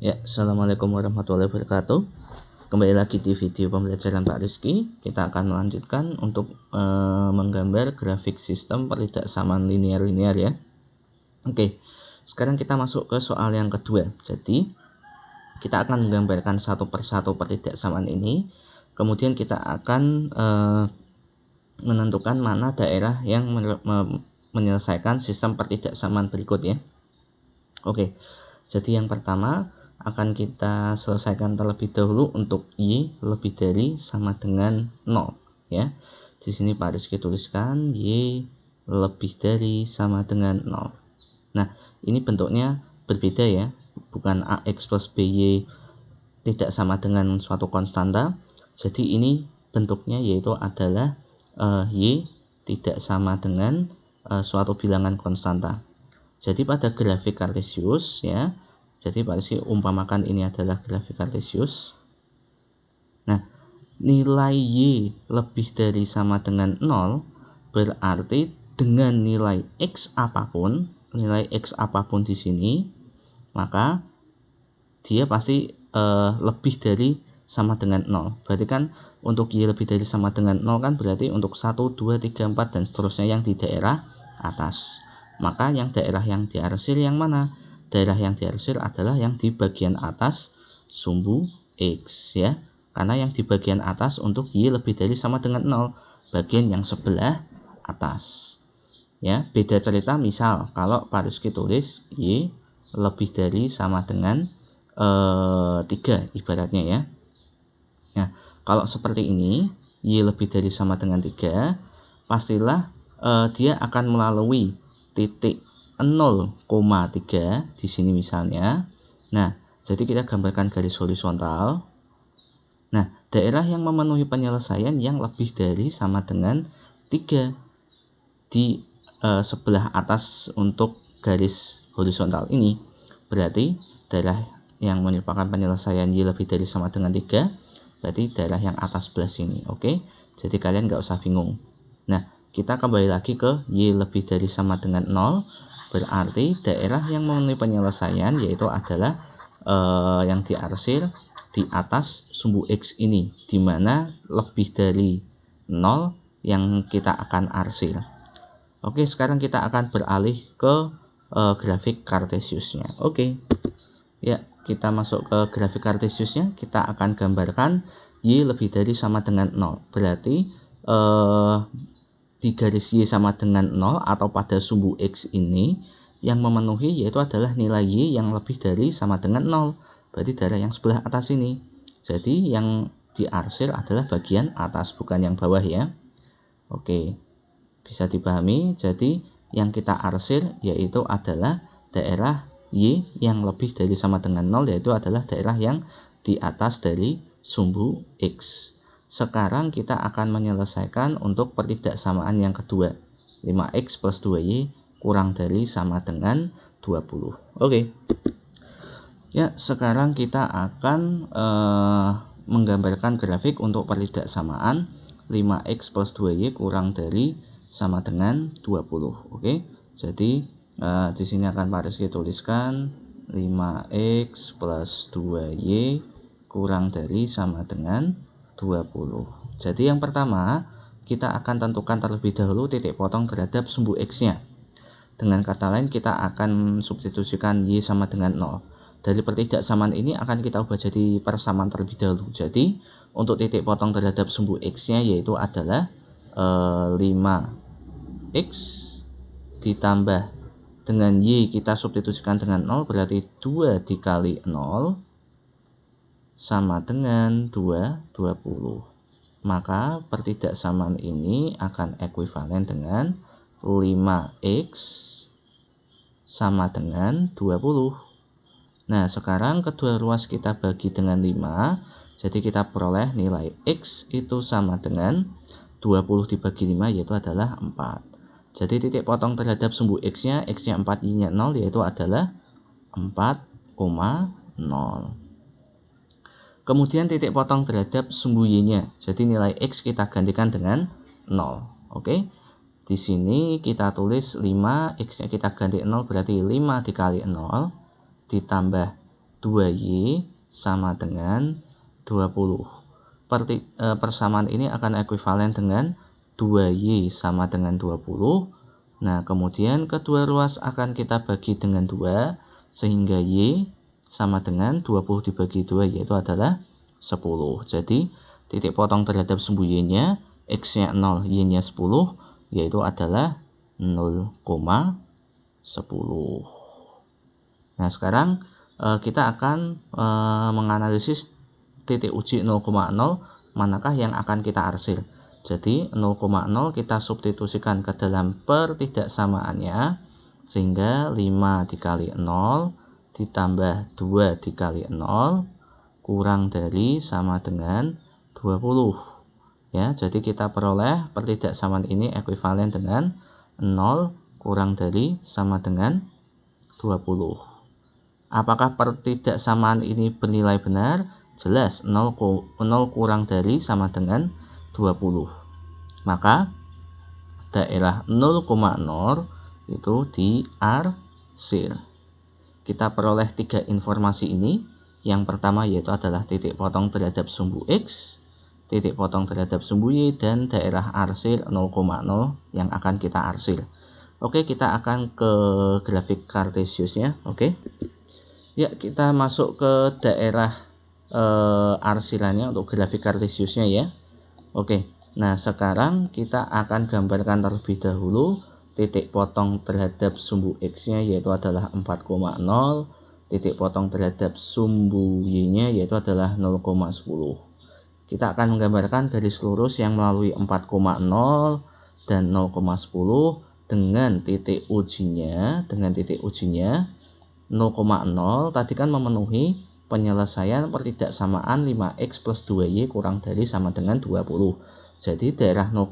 Ya, assalamualaikum warahmatullahi wabarakatuh. Kembali lagi di video pembelajaran Pak Rizky. Kita akan melanjutkan untuk menggambar grafik sistem pertidaksamaan linear ya. Oke, sekarang kita masuk ke soal yang kedua. Jadi kita akan menggambarkan satu persatu pertidaksamaan ini. Kemudian kita akan menentukan mana daerah yang menyelesaikan sistem pertidaksamaan berikut ya. Oke, jadi yang pertama akan kita selesaikan terlebih dahulu untuk Y lebih dari sama dengan 0 ya. Di sini Pak Rizky tuliskan Y lebih dari sama dengan 0. Nah, ini bentuknya berbeda ya, bukan AX plus BY tidak sama dengan suatu konstanta. Jadi ini bentuknya yaitu adalah Y tidak sama dengan suatu bilangan konstanta. Jadi pada grafik kartesius ya, jadi Pak Rizky umpamakan ini adalah grafik kartesius. Nah, nilai Y lebih dari sama dengan 0 berarti dengan nilai X apapun di sini, maka dia pasti lebih dari sama dengan 0. Berarti kan untuk Y lebih dari sama dengan 0 kan berarti untuk 1, 2, 3, 4 dan seterusnya yang di daerah atas. Maka yang daerah yang diarsir yang mana? Daerah yang diarsir adalah yang di bagian atas sumbu X ya. Karena yang di bagian atas untuk Y lebih dari sama dengan 0, bagian yang sebelah atas. Ya, beda cerita misal kalau Pak Rizky tulis Y lebih dari sama dengan 3 ibaratnya ya. Nah, kalau seperti ini Y lebih dari sama dengan 3, pastilah dia akan melalui titik 0,3 di sini misalnya. Nah, jadi kita gambarkan garis horizontal. Nah, daerah yang memenuhi penyelesaian yang lebih dari sama dengan 3 di sebelah atas untuk garis horizontal ini. Berarti daerah yang merupakan penyelesaian Y lebih dari sama dengan 3, berarti daerah yang atas sebelah sini. Oke, jadi kalian nggak usah bingung. Nah, kita kembali lagi ke Y lebih dari sama dengan 0, berarti daerah yang memenuhi penyelesaian yaitu adalah yang diarsir di atas sumbu X ini, dimana lebih dari 0 yang kita akan arsir. Oke, sekarang kita akan beralih ke grafik kartesiusnya. Oke, ya, kita masuk ke grafik kartesiusnya. Kita akan gambarkan Y lebih dari sama dengan 0. Berarti di garis Y sama dengan 0 atau pada sumbu X ini yang memenuhi yaitu adalah nilai Y yang lebih dari sama dengan 0. Berarti daerah yang sebelah atas ini. Jadi yang diarsir adalah bagian atas, bukan yang bawah ya. Oke, bisa dipahami. Jadi yang kita arsir yaitu adalah daerah Y yang lebih dari sama dengan 0, yaitu adalah daerah yang di atas dari sumbu X. Sekarang kita akan menyelesaikan untuk pertidaksamaan yang kedua. 5X plus 2Y kurang dari sama dengan 20. Oke. Ya, sekarang kita akan menggambarkan grafik untuk pertidaksamaan 5X plus 2Y kurang dari sama dengan 20. Oke. Jadi di sini akan Pak Rizky tuliskan 5X plus 2Y kurang dari sama dengan 20. Jadi yang pertama kita akan tentukan terlebih dahulu titik potong terhadap sumbu X-nya. Dengan kata lain kita akan substitusikan Y sama dengan 0. Dari pertidaksamaan ini akan kita ubah jadi persamaan terlebih dahulu. Jadi untuk titik potong terhadap sumbu X-nya yaitu adalah 5X ditambah dengan Y kita substitusikan dengan 0, berarti 2 dikali 0 sama dengan 20. Maka pertidaksamaan ini akan ekuivalen dengan 5X sama dengan 20. Nah, sekarang kedua ruas kita bagi dengan 5. Jadi kita peroleh nilai X itu sama dengan 20 dibagi 5 yaitu adalah 4. Jadi titik potong terhadap sumbu X-nya 4, Y-nya 0 yaitu adalah 4,0. Kemudian titik potong terhadap sumbu Y-nya. Jadi nilai X kita gantikan dengan 0. Oke. Di sini kita tulis 5, X-nya kita ganti 0, berarti 5 dikali 0 ditambah 2Y sama dengan 20. Persamaan ini akan ekuivalen dengan 2Y sama dengan 20. Nah, kemudian kedua ruas akan kita bagi dengan 2, sehingga Y sama dengan 20 dibagi 2, yaitu adalah 10. Jadi, titik potong terhadap sumbu Y-nya, X-nya 0, Y-nya 10, yaitu adalah 0,10. Nah, sekarang kita akan menganalisis titik uji 0,0 manakah yang akan kita arsir. Jadi 0,0 kita substitusikan ke dalam pertidaksamaannya, sehingga 5 dikali 0 ditambah 2 dikali 0 kurang dari sama dengan 20. Ya, jadi kita peroleh pertidaksamaan ini ekuivalen dengan 0 kurang dari sama dengan 20. Apakah pertidaksamaan ini bernilai benar? Jelas, 0 kurang dari sama dengan 20. Maka daerah 0,0 itu diarsir. Kita peroleh 3 informasi ini. Yang pertama yaitu adalah titik potong terhadap sumbu X, titik potong terhadap sumbu Y, dan daerah arsir 0,0 yang akan kita arsir. Oke, kita akan ke grafik kartesiusnya. Oke. Ya, kita masuk ke daerah arsirannya untuk grafik kartesiusnya ya. Oke, nah sekarang kita akan gambarkan terlebih dahulu titik potong terhadap sumbu X-nya yaitu adalah 4,0, titik potong terhadap sumbu Y-nya yaitu adalah 0,10. Kita akan menggambarkan garis lurus yang melalui 4,0 dan 0,10 dengan titik ujinya, 0,0 tadi kan memenuhi penyelesaian pertidaksamaan 5x plus 2y kurang dari sama dengan 20. Jadi daerah 0,0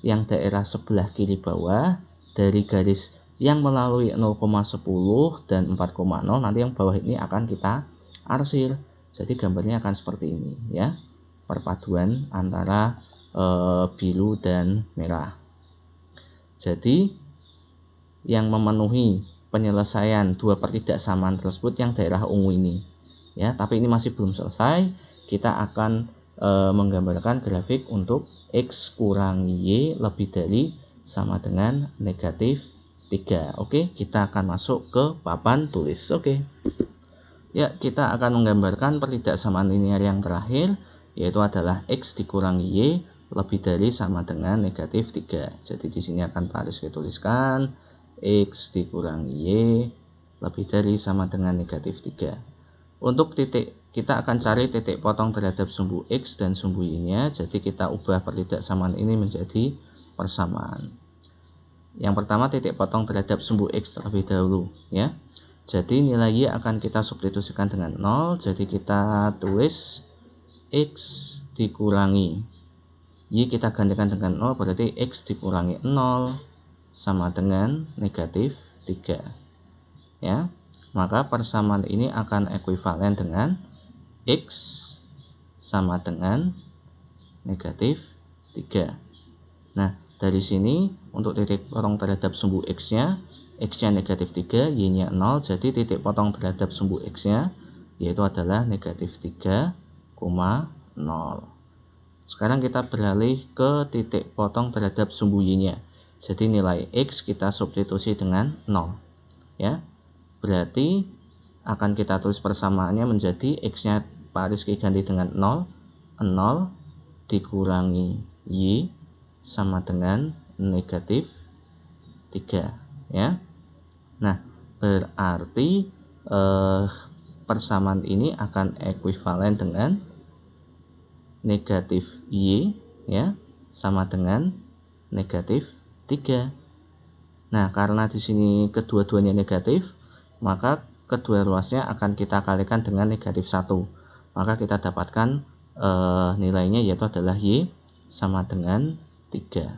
yang daerah sebelah kiri bawah dari garis yang melalui 0,10 dan 4,0, nanti yang bawah ini akan kita arsir. Jadi gambarnya akan seperti ini ya. Perpaduan antara biru dan merah. Jadi yang memenuhi penyelesaian dua pertidaksamaan tersebut yang daerah ungu ini ya, tapi ini masih belum selesai. Kita akan menggambarkan grafik untuk X kurang Y lebih dari sama dengan negatif 3. Oke, kita akan masuk ke papan tulis. Oke ya, kita akan menggambarkan pertidaksamaan linear yang terakhir yaitu adalah X dikurangi Y lebih dari sama dengan negatif 3. Jadi di sini akan harus dituliskan X dikurangi Y lebih dari sama dengan negatif 3. Untuk titik, kita akan cari titik potong terhadap sumbu X dan sumbu Y-nya. Jadi kita ubah pertidaksamaan ini menjadi persamaan. Yang pertama titik potong terhadap sumbu X terlebih dahulu ya. Jadi nilai Y akan kita substitusikan dengan 0. Jadi kita tulis X dikurangi Y kita gantikan dengan 0, berarti X dikurangi 0 sama dengan negatif 3 ya. Maka persamaan ini akan ekuivalen dengan X sama dengan negatif 3. Nah, dari sini untuk titik potong terhadap sumbu X-nya, X-nya negatif 3, Y-nya 0, jadi titik potong terhadap sumbu X-nya yaitu adalah negatif 3,0. Sekarang kita beralih ke titik potong terhadap sumbu Y-nya. Jadi nilai X kita substitusi dengan 0 ya. Berarti akan kita tulis persamaannya menjadi X-nya Pak Rizky ganti dengan 0 dikurangi Y sama dengan negatif 3 ya. Nah, berarti persamaan ini akan ekuivalen dengan negatif Y ya sama dengan negatif 3. Nah, karena di sini kedua-duanya negatif, maka kedua ruasnya akan kita kalikan dengan negatif 1. Maka kita dapatkan nilainya yaitu adalah Y sama dengan 3.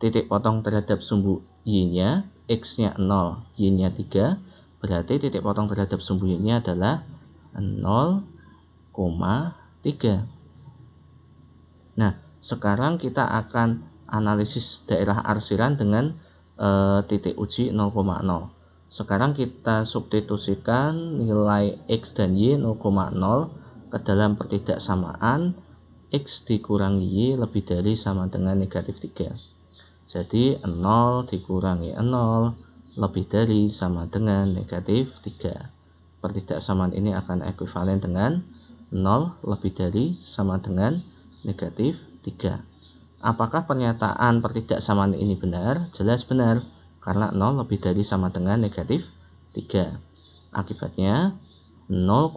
Titik potong terhadap sumbu Y-nya, X-nya 0, Y-nya 3. Berarti titik potong terhadap sumbu Y-nya adalah 0,3. Nah, sekarang kita akan analisis daerah arsiran dengan titik uji 0,0. Sekarang kita substitusikan nilai X dan Y 0,0 ke dalam pertidaksamaan X dikurangi Y lebih dari sama dengan negatif 3. Jadi 0 dikurangi 0 lebih dari sama dengan negatif 3. Pertidaksamaan ini akan ekuivalen dengan 0 lebih dari sama dengan negatif 3. Apakah pernyataan pertidaksamaan ini benar? Jelas benar, karena 0 lebih dari sama dengan negatif 3. Akibatnya 0,0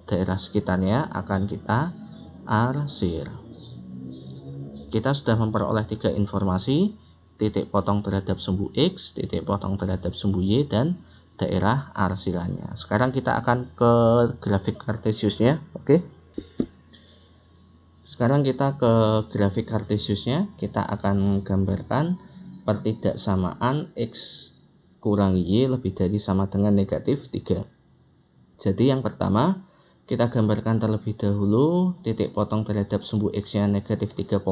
daerah sekitarnya akan kita arsir. Kita sudah memperoleh 3 informasi, titik potong terhadap sumbu X, titik potong terhadap sumbu Y, dan daerah arsilannya. Sekarang kita akan ke grafik kartesiusnya. Oke. Sekarang kita ke grafik kartesiusnya. Kita akan gambarkan pertidaksamaan X kurangi Y lebih dari sama dengan negatif 3. Jadi yang pertama, kita gambarkan terlebih dahulu titik potong terhadap sumbu X-nya negatif 3,0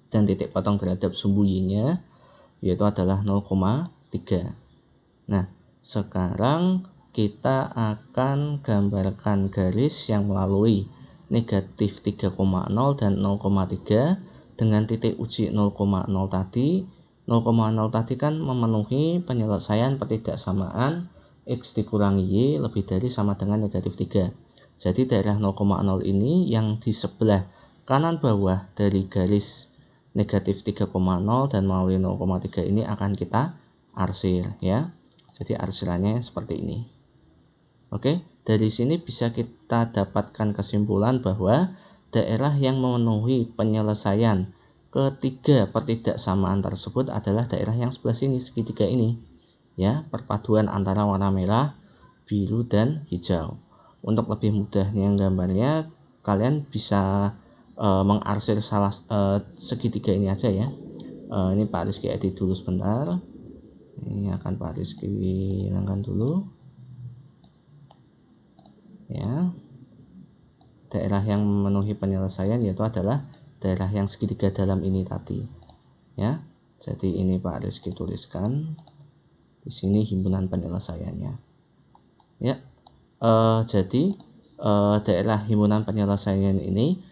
dan titik potong terhadap sumbu Y-nya yaitu adalah 0,3. Nah, sekarang kita akan gambarkan garis yang melalui negatif 3,0 dan 0,3 dengan titik uji 0,0 tadi. 0,0 tadi kan memenuhi penyelesaian pertidaksamaan X dikurangi Y lebih dari sama dengan negatif 3. Jadi daerah 0,0 ini yang di sebelah kanan bawah dari garis negatif 3,0 dan melalui 0,3 ini akan kita arsir ya. Jadi arsirannya seperti ini. Oke, dari sini bisa kita dapatkan kesimpulan bahwa daerah yang memenuhi penyelesaian ketiga pertidaksamaan tersebut adalah daerah yang sebelah sini, segitiga ini. Ya, perpaduan antara warna merah, biru, dan hijau. Untuk lebih mudahnya gambarnya, kalian bisa mengarsir salah segitiga ini aja ya. Ini Pak Rizky edit dulu sebentar. Ini akan Pak Rizky hilangkan dulu. Ya, daerah yang memenuhi penyelesaian yaitu adalah daerah yang segitiga dalam ini tadi. Ya, jadi ini Pak Rizky tuliskan. Di sini himpunan penyelesaiannya. Ya, jadi daerah himpunan penyelesaian ini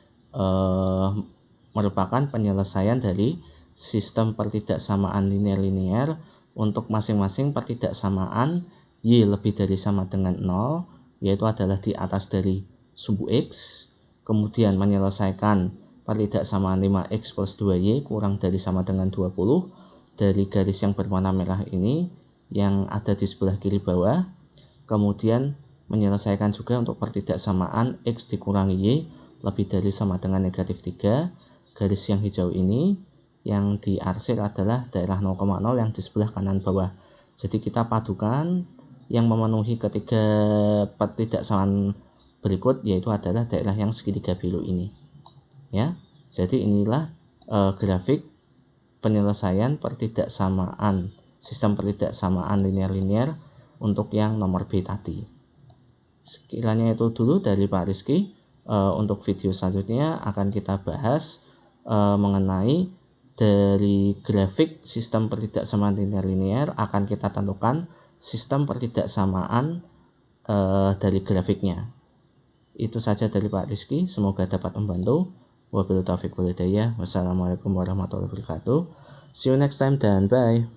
merupakan penyelesaian dari sistem pertidaksamaan linear-linear untuk masing-masing pertidaksamaan Y lebih dari sama dengan 0, yaitu adalah di atas dari sumbu X, kemudian menyelesaikan pertidaksamaan 5X plus 2Y kurang dari sama dengan 20 dari garis yang berwarna merah ini yang ada di sebelah kiri bawah, kemudian menyelesaikan juga untuk pertidaksamaan X dikurangi Y lebih dari sama dengan negatif 3. Garis yang hijau ini yang diarsir adalah daerah 0,0 yang di sebelah kanan bawah. Jadi kita padukan yang memenuhi ketiga pertidaksamaan berikut yaitu adalah daerah yang segitiga biru ini. Ya, jadi inilah grafik penyelesaian pertidaksamaan sistem pertidaksamaan linear-linear untuk yang nomor B tadi. Sekiranya itu dulu dari Pak Rizky. Untuk video selanjutnya akan kita bahas mengenai dari grafik sistem pertidaksamaan linear-linear akan kita tentukan sistem pertidaksamaan dari grafiknya. Itu saja dari Pak Rizky, semoga dapat membantu. Wabillahi taufiq wal hidayah. Wassalamualaikum warahmatullahi wabarakatuh. See you next time dan bye.